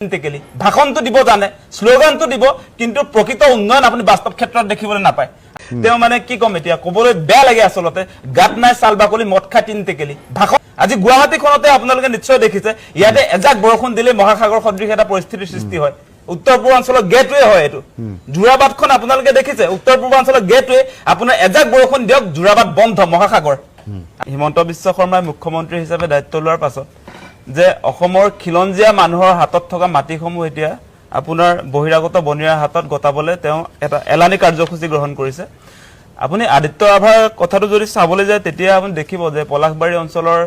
টেকেলি ভাষণটো দিব জানে স্লোগানটো দিব কিন্তু প্ৰকৃত উন্নয়ন আপুনি বাস্তৱ ক্ষেত্ৰত দেখিবলৈ নাপায় তেও মানে কি কম এতিয়া কবলৈ বেয়া লাগে আসলতে গাত নাই সাল বাকলি মদ খাই তিন টেকেলি ভাষণ আজি গুৱাহাটীখনতে আপোনালোকে নিশ্চয় দেখিছে ইয়াতে এজাক বৰষুণ দিলে মহাসাগৰ সদৃশ এটা পৰিস্থিতিৰ সৃষ্টি হয় উত্তৰ পূৰ্বাঞ্চলৰ গেটৱে হয় এটো জুৰাবাদখন আপোনালোকে দেখিছে উত্তৰ পূৰ্বাঞ্চলৰ গেটৱে আপোনাৰ এজাক বৰষুণ দিয়ক জুৰাবাদ বন্ধ মহাসাগৰ হিমন্ত বিশ্ব শৰ্মাই মুখ্যমন্ত্ৰী হিচাপে দায়িত্ব লোৱাৰ পাছত যে অসমৰ খিলঞ্জিয়া মানুহৰ হাতত থকা মাটিসমূহ এতিয়া আপোনাৰ বহিৰাগত বনিয়াৰ হাতত গতাবলৈ তেওঁ এটা এলানি কাৰ্যসূচী গ্ৰহণ কৰিছে আপুনি আদিত্য ৰাভাৰ কথাটো যদি চাবলৈ যায় তেতিয়া আপুনি দেখিব যে পলাশবাৰী অঞ্চলৰ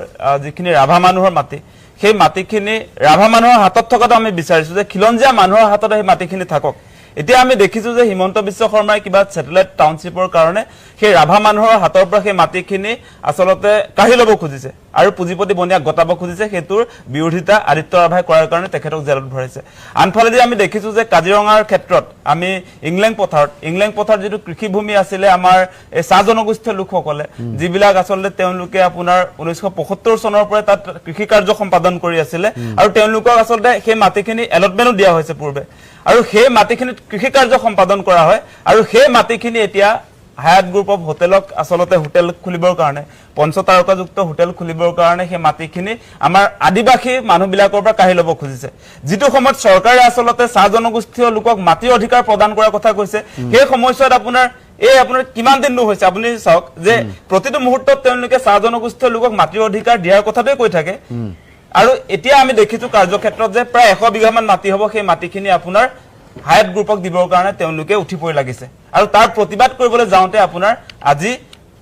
যিখিনি ৰাভা মানুহৰ মাটি সেই মাটিখিনি ৰাভা মানুহৰ হাতত থকাটো আমি বিচাৰিছো যে খিলঞ্জিয়া মানুহৰ হাতত এই মাটিখিনি থাকক এতিয়া আমি দেখিছো যে হিমন্ত বিশ্ব শৰ্মাই কিবা স্যাটেলাইট টাউনশিপৰ কাৰণে সেই ৰাভা মানুহৰ হাতৰ পৰা সেই মাটিখিনি আসলতে কাঢ়ি ল'ব খুজিছে আৰু পুঁজিপতি বনিয়া গতাব খুজিছে হেতুৰ বিৰোধিতা আদিত্য ৰাভাই কৰাৰ কাৰণে তেখেতক জেলত ভৰাইছে আনফালেদি আমি দেখিছো যে কাজিৰঙাৰ ক্ষেত্ৰত আমি ইংলেং পথাৰ যেটো কৃষিভূমি আছিল আমাৰ এই চাহ জনগোষ্ঠীয় লোকসকলে যিবিলাক আসলতে তেওঁলোকে আপোনাৰ 1975 চনৰ পৰা তাত কৃষি কাৰ্য সম্পাদন কৰি আছিল আৰু তেওঁলোকক আসলতে সেই মাটিখিনি এলটমেন্ট দিয়া হৈছে পূৰ্বে আৰু সেই মাটিখিনি কৃষি কাৰ্য সম্পাদন কৰা হয় আৰু সেই মাটিখিনি এতিয়া হায়াত গ্ৰুপ অফ হোটেলক আসলতে হোটেল খুলিবৰ কাৰণে পঞ্চতাৰকাযুক্ত হোটেল খুলিবৰ কাৰণে সেই মাটিখিনি আমাৰ আদিবাসী মানুহবিলাকৰ পৰা কাঢ়ি ল'ব খুজিছে যিটো সময়ত চৰকাৰে আসলতে চাহ জনগোষ্ঠীয় লোকক মাটিৰ অধিকাৰ প্ৰদান কৰাৰ কথা কৈছে সেই সময়ছোৱাত আপোনাৰ কিমান দিন হৈছে আপুনি চাওক যে প্ৰতিটো মুহূৰ্তত তেওঁলোকে চাহ জনগোষ্ঠীয় লোকক মাটিৰ অধিকাৰ দিয়াৰ কথাটোৱে কৈ থাকে আৰু এতিয়া আমি দেখিছো কাৰ্যক্ষেত্ৰত যে প্ৰায় 100 বিঘামান মাটি হ'ব সেই মাটিখিনি আপোনাৰ হায়াত গ্ৰুপক দিবৰ কাৰণে তেওঁলোকে উঠি পৰি লাগিছে আৰু তাৰ প্ৰতিবাদ কৰিবলৈ যাওঁতে আপোনাৰ আজি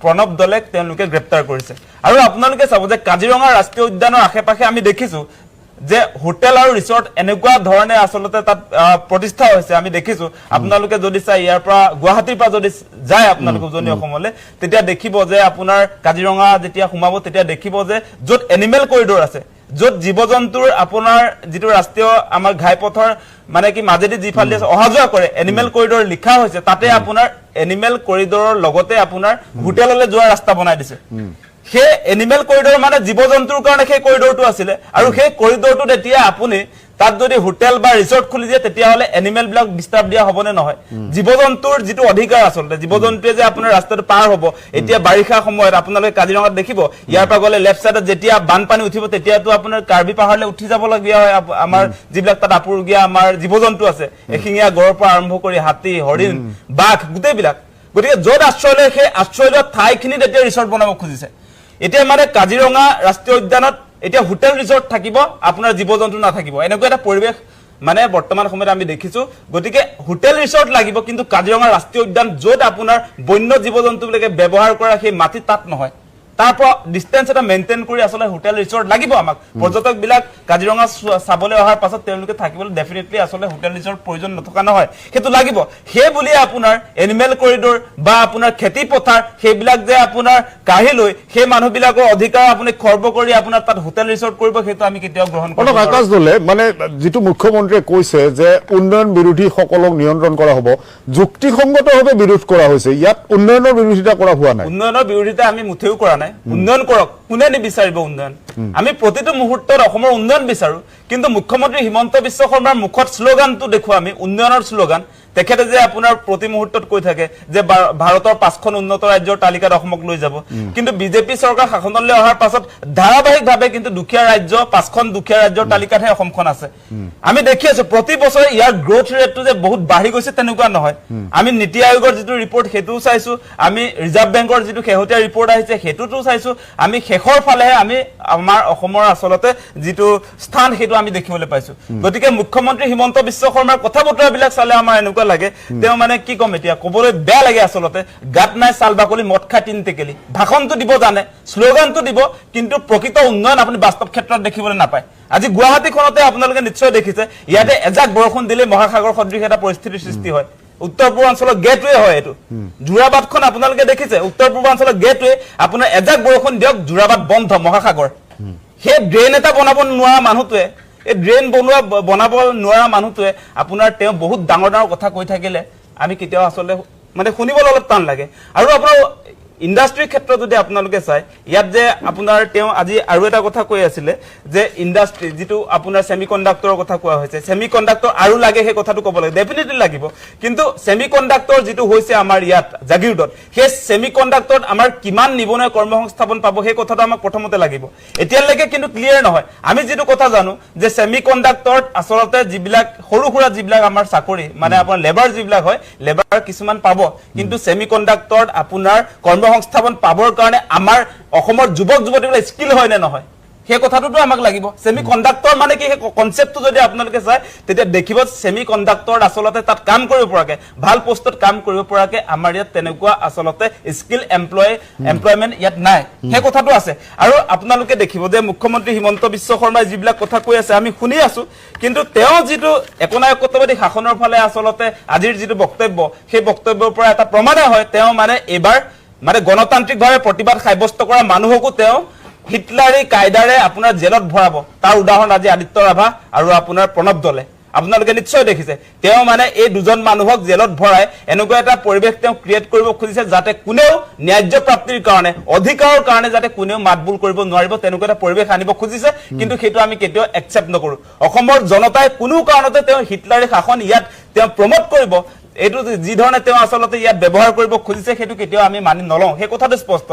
প্ৰণৱ দলেক তেওঁলোকে গ্ৰেপ্তাৰ কৰিছে আৰু আপোনালোকে চাব যে কাজিৰঙা ৰাষ্ট্ৰীয় উদ্যানৰ আশেপাশে আমি দেখিছো যে হোটেল আৰু ৰিসৰ্ট এনেকুৱা ধৰণে আসলতে তাত প্ৰতিষ্ঠা হৈছে আমি দেখিছো আপোনালোকে যদি চাই ইয়াৰ পৰা গুৱাহাটীৰ পৰা যদি যায় আপোনালোক উজনি অসমলৈ তেতিয়া দেখিব যে আপোনাৰ কাজিৰঙা যেতিয়া সোমাব তেতিয়া দেখিব যে য'ত এনিমেল কৰিডৰ আছে য'ত জীৱ-জন্তুৰ আপোনাৰ যেটো ৰাষ্ট্ৰীয় আমাৰ ঘাইপথৰ মানে কি মাজেদি যিফালে অহা যোৱা কৰে এনিমেল কৰিডৰ লিখা হৈছে তাতে আপোনাৰ এনিমেল কৰিডৰৰ লগতে আপোনাৰ হোটেললৈ যোৱা ৰাস্তা বনাই দিছে সেই এনিমেল কৰিডৰ মানে জীৱ-জন্তুৰ কাৰণে সেই কৰিডৰটো আছিল আৰু সেই কৰিডৰটো তেতিয়া আপুনি তাত যদি হোটেল বা ৰিসৰ্ট খুলি দিয়ে তেতিয়া হলে এনিমেল বিলাক ডিস্টাৰ্ব দিয়া হবনে নহয় জীৱ-জন্তুৰ যেটো অধিকাৰ আসলতে জীৱ-জন্তুৱে যে আপোনাৰ ৰাস্তাটো পাৰ হ'ব এতিয়া বাৰিষা সময়ত আপোনালোকে কাজিৰঙাত দেখিব ইয়াৰ পৰা গলে লেফট সাইডত যেতিয়া বানপানী উঠিব তেতিয়াটো আপোনাৰ কাৰ্বি পাহাৰলৈ উঠি যাব লগিয়া হয় আমাৰ যিবিলাক তাত আপুৰুগিয়া আমাৰ জীৱ-জন্তু আছে এখিঙিয়া গড়ৰ পৰা আৰম্ভ কৰি হাতী হৰিণ বাঘ গুটেইবিলাক গতিকে য'ত আশ্ৰয় লয় সেই আশ্ৰয়ৰ ঠাইখিনি তেতিয়া ৰিসৰ্ট বনাব খুজিছে এতিয়া মানে কাজিৰঙা ৰাষ্ট্ৰীয় উদ্যানত এতিয়া হোটেল ৰিসৰ্ট থাকিব আপোনাৰ জীৱ-জন্তু নাথাকিব এনেকুৱা এটা পৰিবেশ মানে বৰ্তমান সময়ত আমি দেখিছো গতিকে হোটেল ৰিসৰ্ট লাগিব কিন্তু কাজিৰঙা ৰাষ্ট্ৰীয় উদ্যান য'ত আপোনাৰ বন্য জীৱ-জন্তুবিলাকে ব্যৱহাৰ কৰা সেই মাটি তাত নহয় তাৰপৰা ডিসটেন্স এটা মেইনটেইন কৰি আসলে হোটেল ৰিসৰ্ট লাগিব আমাক পৰ্যটক বিলাক কাজিৰঙা চাবলৈ অহাৰ পাছত তেওঁলোকে থাকিবলৈ ডেফিনেটলি আসলে হোটেল ৰিসৰ্ট প্ৰয়োজন নথকা নহয় হেতু লাগিব হে বুলি আপোনাৰ এনিমেল কৰিডৰ বা আপোনাৰ খেতি পথাৰ হেবিলাক যে আপোনাৰ কাঢ়ি লৈ হে মানুহবিলাকৰ অধিকাৰ আপুনি খৰ্ব কৰি আপোনাৰ তাত হোটেল ৰিসৰ্ট কৰিব হেতু আমি কেতিয়াও গ্ৰহণ কৰিব নোৱাৰো আকাশ দলে মানে যেটো মুখ্যমন্ত্ৰীয়ে কৈছে যে উন্নয়ন বিৰোধী সকলক নিয়ন্ত্ৰণ কৰা হ'ব যুক্তিসংগতভাৱে বিৰোধ কৰা হৈছে ইয়াত উন্নয়নৰ বিৰোধিতা কৰা হোৱা নাই উন্নয়নৰ বিৰোধিতা আমি মুঠেও কৰা নাই উন্নয়ন কৰক কোনে নিবিচাৰিব উন্নয়ন আমি প্ৰতিটো মুহূৰ্তত অসমৰ উন্নয়ন বিচাৰো কিন্তু মুখ্যমন্ত্ৰী হিমন্ত বিশ্ব শৰ্মাৰ মুখত স্লোগানটো দেখো আমি উন্নয়নৰ স্লোগান তেখেতে যে আপোনাৰ প্ৰতি মুহূৰ্তত কৈ থাকে যে ভাৰতৰ 5খন উন্নত ৰাজ্যৰ তালিকাত অসমক লৈ যাব কিন্তু বিজেপি চৰকাৰ শাসনলৈ অহাৰ পাছত ধাৰাবাহিকভাৱে কিন্তু দুখীয়া ৰাজ্য 5খন দুখীয়া ৰাজ্যৰ তালিকাতহে অসমখন আছে আমি দেখি আছো প্ৰতি বছৰে ইয়াৰ গ্ৰোথ ৰেটটো যে বহুত বাঢ়ি গৈছে তেনেকুৱা নহয় আমি নীতি আয়োগৰ যেটো ৰিপৰ্ট হেতু চাইছো আমি ৰিজাৰ্ভ বেংকৰ যেটো শেহতীয়া ৰিপৰ্ট আহিছে হেতুটো চাইছো আমি শেষৰ ফালেহে আমি আমাৰ অসমৰ আসলতে যেটো স্থান হেতু আমি দেখিবলৈ পাইছো গতিকে মুখ্যমন্ত্ৰী হিমন্ত বিশ্ব শৰ্মাৰ কথা বতৰাবিলাক চালে আমাৰ এনেকুৱা লাগে তেও মানে কি কম এতিয়া কবলৈ বেয়া লাগে আসলতে গাত নাই সাল বাকলি মদ খাই তিন টেকেলি ভাষণটো দিব জানে স্লোগানটো দিব কিন্তু প্ৰকৃত উন্নয়ন আপুনি বাস্তৱ ক্ষেত্ৰত দেখিবলৈ নাপায় আজি গুৱাহাটীখনতে আপোনালোকে নিশ্চয় দেখিছে ইয়াতে এজাক বৰষুণ দিলে মহাসাগৰ সদৃশ এটা পৰিস্থিতিৰ সৃষ্টি হয় উত্তৰ পূৰ্বাঞ্চলৰ গেটৱে হয় এটো জুৰাবাদখন আপোনালোকে দেখিছে উত্তৰ পূৰ্বাঞ্চলৰ গেটৱে আপোনাৰ এজাক বৰষুণ দিয়ক জুৰাবাদ বন্ধ মহাসাগৰ হে ড্ৰেন এটা বনাব নোৱাৰা মানুহটোৱে এই ড্ৰেন বনাব নোৱাৰা মানুহটোৱে আপোনাৰ তেওঁ বহুত ডাঙৰ ডাঙৰ কথা কৈ থাকিলে আমি কেতিয়াও আসলে মানে শুনিবলৈ অলপ টান লাগে আৰু আপোনাৰ ইণ্ডাষ্ট্ৰীৰ ক্ষেত্ৰত যদি আপোনালোকে চাই ইয়াত যে আপোনাৰ তেওঁ আজি আৰু এটা কথা কৈ আছিলে যে ইণ্ডাষ্ট্ৰী যেটো আপোনাৰ সেমিকন্ডাক্টৰৰ কথা কোৱা হৈছে সেমিকন্ডাক্টৰ আৰু লাগে সেই কথাটো ক'ব লাগে ডেফিনেটলি লাগিব কিন্তু সেমিকন্ডাক্টৰ যেটো হৈছে আমাৰ ইয়াত জাগিৰোডত সেই সেমিকন্ডাক্টৰত আমাৰ কিমান নিবনুৱা কৰ্মসংস্থাপন পাব সেই কথাটো আমাক প্ৰথমতে লাগিব এতিয়ালৈকে কিন্তু ক্লিয়াৰ নহয় আমি যেটো কথা জানো যে সেমিকন্ডাক্টৰত আসলতে যিবিলাক সৰু সুৰা যিবিলাক আমাৰ চাকৰি মানে আপোনাৰ লেবাৰ যিবিলাক হয় লেবাৰ কিছুমান পাব কিন্তু সেমিকন্ডাক্টৰত আপোনাৰ কৰ্মসংস্থাপন পাবৰ কাৰণে আমাৰ অসমৰ যুৱক যুৱতীসকলৰ স্কিল হয় নে নহয় সেই কথাটোতো আমাক লাগিব সেমিকন্ডাক্টৰ মানে কি সেই কনসেপ্টটো যদি আপোনালোকে চাই তেতিয়া দেখিব সেমিকন্ডাক্টৰ আসলতে তাত কাম কৰিব পৰাকে ভাল পোষ্টত কাম কৰিব পৰাকে আমাৰ ইয়াত তেনেকুৱা আসলতে স্কিল এমপ্লয়মেন্ট ইয়াত নাই সেই কথাটো আছে আৰু আপোনালোকে দেখিব যে মুখ্যমন্ত্ৰী হিমন্ত বিশ্ব শৰ্মাই যিবিলাক কথা কৈ আছে আমি শুনি আছো কিন্তু তেওঁ যেটো একনায়কত্ববাদী শাসনৰ ফালে আসলতে আজিৰ যেটো বক্তব্য সেই বক্তব্যৰ পৰা এটা প্ৰমাণে হয় তেওঁ মানে এবাৰ মানে গণতান্ত্ৰিকভাৱে প্ৰতিবাদ সাব্যস্ত কৰা মানুহকো তেওঁ হিটলাৰী কায়দাৰে আপোনাৰ জেলত ভৰাব তাৰ উদাহৰণ আজি আদিত্য ৰাভা আৰু আপোনাৰ প্ৰণৱ দলে আপোনালোকে নিশ্চয় দেখিছে তেওঁ মানে এই দুজন মানুহক জেলত ভৰাই এনেকুৱা এটা পৰিবেশ তেওঁ ক্ৰিয়েট কৰিব খুজিছে যাতে কোনেও ন্যায্য প্ৰাপ্তিৰ কাৰণে অধিকাৰৰ কাৰণে যাতে কোনেও মাতবুল কৰিব নোৱাৰিব তেনেকুৱা এটা পৰিবেশ আনিব খুজিছে কিন্তু সেইটো আমি কেতিয়াও একচেপ্ট নকৰো অসমৰ জনতাই কোনো কাৰণতে তেওঁ হিটলাৰী শাসন ইয়াত তেওঁ প্ৰমোট কৰিব এটো যি ধৰণে তেওঁ আসলতে ইয়াত ব্যৱহাৰ কৰিব খুজিছে সেইটো কেতিয়াও আমি মানি নলওঁ সেই কথাটো স্পষ্ট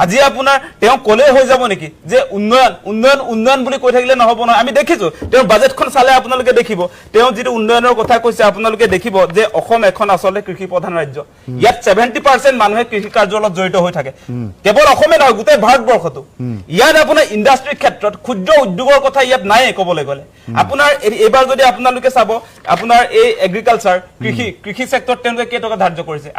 আজি আপোনাৰ তেওঁ কলে হৈ যাব নেকি যে উন্নয়ন বুলি কৈ থাকিলে নহব নহয় আমি দেখিছো তেওঁ বাজেটখন চালে আপোনালোকে দেখিব তেওঁ যেটো উন্নয়নৰ কথা কৈছে আপোনালোকে দেখিব যে অসম এখন আসলে কৃষি প্ৰধান ৰাজ্য ইয়াত 70% মানুহে কৃষি কাৰ্যৰ লগত জড়িত হৈ থাকে কেৱল অসমে নহয় গোটেই ভাৰতবৰ্ষতো ইয়াত আপোনাৰ ইণ্ডাষ্ট্ৰীৰ ক্ষেত্ৰত ক্ষুদ্ৰ উদ্যোগৰ কথা ইয়াত নাই ক'বলৈ গলে আপোনাৰ এবাৰ যদি আপোনালোকে চাব আপোনাৰ এই এগ্ৰিকালচাৰ কৃষি সেক্টৰ তেওঁলোকে কেই টকা ধাৰ্য কৰিছে